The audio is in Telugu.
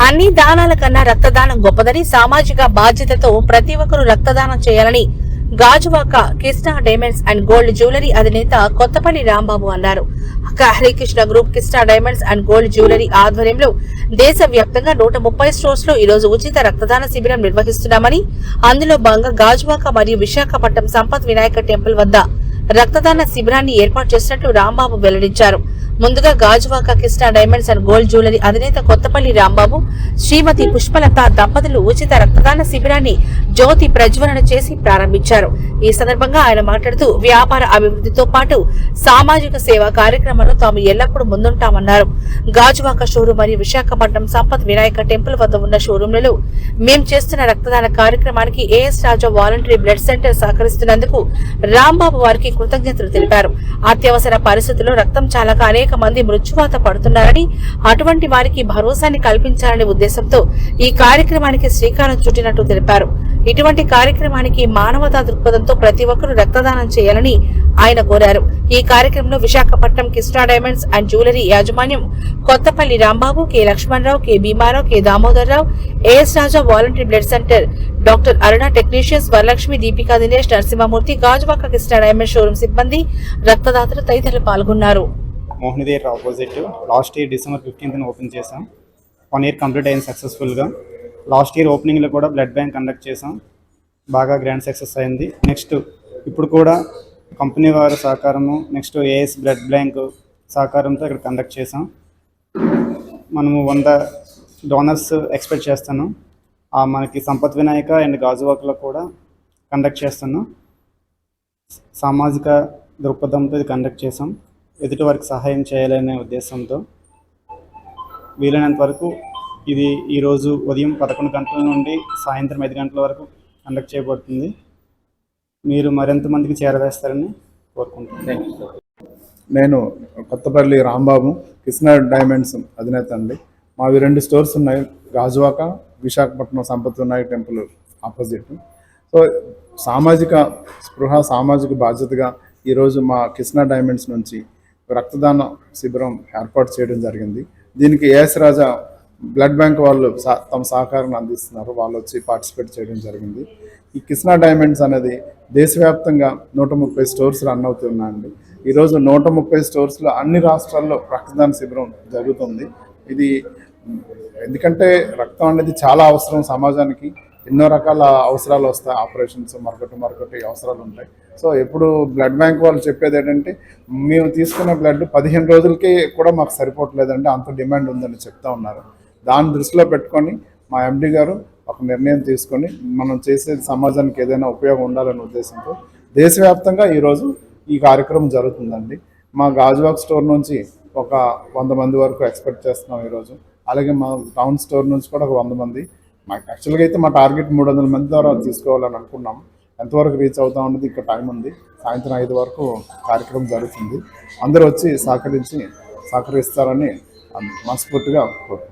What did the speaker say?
అన్ని దానాల కన్నా రక్తదానం గొప్పదని, సామాజిక బాధ్యతతో ప్రతి ఒక్కరూ రక్తదానం చేయాలని Gajuwaka Krishna diamonds and gold jewellery అధినేత కొత్తపల్లి రాంబాబు అన్నారు. Harikrishna group Krishna diamonds and gold jewellery ఆధ్వర్యంలో దేశవ్యాప్తంగా 130 స్టోర్స్ లో ఈరోజు ఉచిత రక్తదాన శిబిరం నిర్వహిస్తున్నామని, అందులో భాగంగా గాజువాక మరియు విశాఖపట్నం సంపత్ వినాయక టెంపుల్ వద్ద రక్తదాన శిబిరాన్ని ఏర్పాటు చేసినట్లు రాంబాబు వెల్లడించారు. ముందుగా Gajuwaka Krishna diamonds and gold jewellery అధినేత కొత్తపల్లి రాంబాబు, శ్రీమతి పుష్పలత దంపతులు ఉచిత రక్తదాన శిబిరాన్ని జ్యోతి ప్రజ్వలన చేసి ప్రారంభించారు. ఈ సందర్భంగా ఆయన మాట్లాడుతూ వ్యాపార అభివృద్ధితో పాటు సామాజిక సేవా కార్యక్రమాల్లో తాము ఎల్లప్పుడూ ముందుంటామన్నారు. గాజువాక షోరూం మరియు విశాఖపట్నం సంపత్ వినాయక టెంపుల్ వద్ద ఉన్న షోరూంలలో మేం చేస్తున్న రక్తదాన కార్యక్రమానికి as Raja voluntary blood centre సహకరిస్తున్నందుకు Rambabu వారికి కృతజ్ఞతలు తెలిపారు. అత్యవసర పరిస్థితుల్లో రక్తం చాలక అనేక మంది మృత్యువాత పడుతున్నారని, అటువంటి వారికి భరోసాని కల్పించాలనే ఉద్దేశంతో ఈ కార్యక్రమానికి శ్రీకారం చుట్టినట్టు తెలిపారు. ఇటువంటి కార్యక్రమానికి మానవతా దృక్పథంతో ప్రతి ఒక్కరూ రక్తదానం చేయాలని ఆయన కోరారు. ఈ కార్యక్రమంలో Visakhapatnam Krishna diamonds and jewellery యాజమాన్యం Kothapalli Rambabu, K Lakshmanarao, K Bhimarao, K Damodarrao, AS Raja voluntary blood centre doctor Aruna, technicians Varalakshmi, Deepika Dinesh, Narasimhamurthy, Gajuwaka Krishna diamond showroom సిబ్బంది, రక్తదాతలు తదితరులు పాల్గొన్నారు. మోహనదేర్ opposite last year December 15th open చేసాం. 1 year కంప్లీట్ అయింది సక్సెస్ఫుల్గా. లాస్ట్ ఇయర్ ఓపెనింగ్లో కూడా బ్లడ్ బ్యాంక్ కండక్ట్ చేసాం, బాగా గ్రాండ్ సక్సెస్ అయింది. నెక్స్ట్ ఇప్పుడు కూడా కంపెనీ వారి సహకారము, నెక్స్ట్ ఏఎస్ బ్లడ్ బ్యాంక్ సహకారంతో ఇక్కడ కండక్ట్ చేసాం. మనము 100 డోనర్స్ ఎక్స్పెక్ట్ చేస్తాను. మనకి సంపత్ వినాయక అండ్ గాజువాకలో కూడా కండక్ట్ చేస్తాను. సామాజిక దృక్పథంతో ఇది కండక్ట్ చేసాం. ఎదుటి వారికి సహాయం చేయాలనే ఉద్దేశంతో వీలైనంత వరకు ఇది ఈరోజు ఉదయం 11 గంటల నుండి సాయంత్రం 5 గంటల వరకు కండక్ట్ చేయబడుతుంది. మీరు మరింత మందికి చేరవేస్తారని కోరుకుంటున్నాను. నేను కొత్తపల్లి రాంబాబు, కృష్ణ డైమండ్స్ అధినేత అండి. మావి 2 స్టోర్స్ ఉన్నాయి, Gajuwaka, Visakhapatnam Sampath Vinayaka temple opposite. So సామాజిక స్పృహ, సామాజిక బాధ్యతగా ఈరోజు మా కృష్ణ డైమండ్స్ నుంచి రక్తదాన శిబిరం ఏర్పాటు చేయడం జరిగింది. దీనికి ఏఎస్ రాజా బ్లడ్ బ్యాంక్ వాళ్ళు తమ సహకారాన్ని అందిస్తున్నారు. వాళ్ళు వచ్చి పార్టిసిపేట్ చేయడం జరిగింది. ఈ కృష్ణ డైమండ్స్ అనేది దేశవ్యాప్తంగా 130 స్టోర్స్ రన్ అవుతున్నాయండి. ఈరోజు 130 స్టోర్స్లో అన్ని రాష్ట్రాల్లో రక్తదాన శిబిరం జరుగుతుంది. ఇది ఎందుకంటే రక్తం అనేది చాలా అవసరం సమాజానికి. ఎన్నో రకాల అవసరాలు వస్తాయి, ఆపరేషన్స్, మరొకటి అవసరాలు ఉంటాయి. సో ఎప్పుడు బ్లడ్ బ్యాంక్ వాళ్ళు చెప్పేది ఏంటంటే, మేము తీసుకున్న బ్లడ్ 15 రోజులకి కూడా మాకు సరిపోవట్లేదంటే అంత డిమాండ్ ఉందని చెప్తా ఉన్నారు. దాన్ని దృష్టిలో పెట్టుకొని మా ఎండి గారు ఒక నిర్ణయం తీసుకొని మనం చేసేది సమాజానికి ఏదైనా ఉపయోగం ఉండాలనే ఉద్దేశంతో దేశవ్యాప్తంగా ఈరోజు ఈ కార్యక్రమం జరుగుతుందండి. మా గాజువాక్ స్టోర్ నుంచి ఒక 100 మంది వరకు ఎక్స్పెక్ట్ చేస్తున్నాం ఈరోజు. అలాగే మా టౌన్ స్టోర్ నుంచి కూడా ఒక 100 మంది. మాకు యాక్చువల్గా అయితే మా టార్గెట్ 300 మంది ద్వారా తీసుకోవాలని అనుకున్నాం. ఎంతవరకు రీచ్ అవుతా ఉన్నది ఇంకా టైం ఉంది. సాయంత్రం 5 వరకు కార్యక్రమం జరుగుతుంది. అందరూ వచ్చి సహకరిస్తారని మనస్ఫూర్తిగా కోరుకుంటున్నాం.